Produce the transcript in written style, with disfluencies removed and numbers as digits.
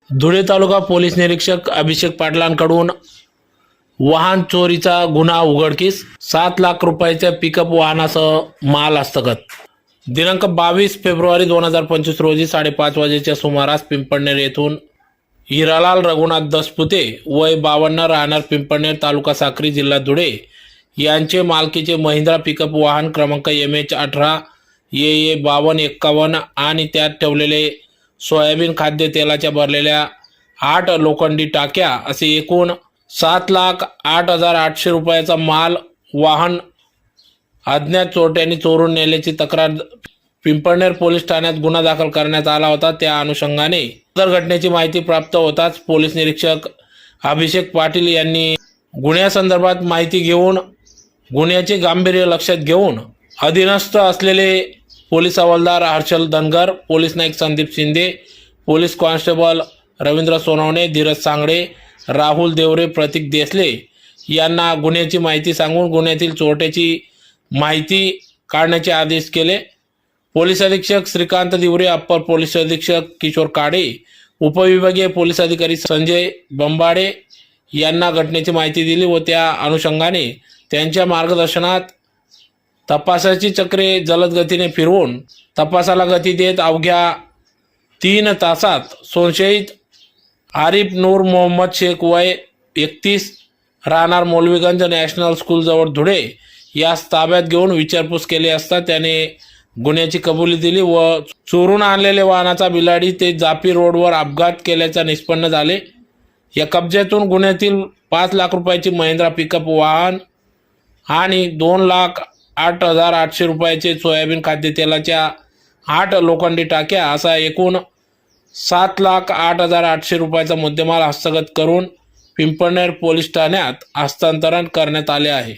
धुळे तालुका police निरीक्षक अभिषेक पाटलांकडून वाहन चोरीचा गुन्हा उघडकीस। 7 लाख रुपयाच्या पिकअप वाहनासह माल हस्तगत। दिनांक 22 फेब्रुवारी 2025 रोजी 5:30 वाजेच्या सुमारास पिंपळनेर येथून हिरालाल रघुनाथ दसपुते वय 52 राहणार पिंपळनेर तालुका साक्री जिल्हा धुळे यांचे मालकीचे महिंद्रा पिकअप वाहन क्रमांक MH18 AA 5251 आणि त्यात ठेवलेले सोयाबीन खाद्य तेलाच्या भरलेल्या 8 लोखंडी टाक्या असे एकूण 7,08,800 रुपयाचा माल वाहन अज्ञात चोरट्यांनी चोरून नेल्याची तक्रार पिंपळनेर पोलीस ठाण्यात गुन्हा दाखल करण्यात आला होता। त्या अनुषंगाने सदर घटनेची माहिती प्राप्त होताच पोलीस निरीक्षक अभिषेक पाटील यांनी गुन्ह्यासंदर्भात माहिती घेऊन गुन्ह्याचे गांभीर्य लक्षात घेऊन अधीनस्थ असलेले पोलीस हवालदार Harshal Dhangar, police Naik Sandeep Shinde, police constable Ravindra Sonawane, Dheeraj Sangade, Rahul Deore, Pratik Desale यांना गुन्ह्याची माहिती सांगून गुन्ह्यातील चोरट्याची माहिती काढण्याचे आदेश केले। पोलीस अधीक्षक श्रीकांत दिवरे, अप्पर पोलीस अधीक्षक किशोर काडे, उपविभागीय पोलीस अधिकारी संजय बंबाडे यांना घटनेची माहिती दिली व त्या अनुषंगाने त्यांच्या मार्गदर्शनात तपासाची चक्रे जलद गतीने फिरवून तपासाला गती देत अवघ्या 3 तासात संशयित आरिफ नूर मोहम्मद शेख वय 31 राहणार मौलवीगंज नॅशनल स्कूल जवळ धुळे यास ताब्यात घेऊन विचारपूस केली असता त्याने गुन्ह्याची कबुली दिली व चोरून आणलेले वाहनाचा बिलाडी ते जापी रोडवर अपघात केल्याचा निष्पन्न झाले। या कब्ज्यातून गुन्ह्यातील 5 लाख रुपयाची महिंद्रा पिकअप वाहन आणि 2,08,800 रुपयाचे सोयाबीन खाद्यतेलाच्या 8 लोखंडी टाक्या असा एकूण 7,08,800 रुपयाचा मुद्देमाल हस्तगत करून पिंपळनेर पोलीस ठाण्यात हस्तांतरण करण्यात आले आहे।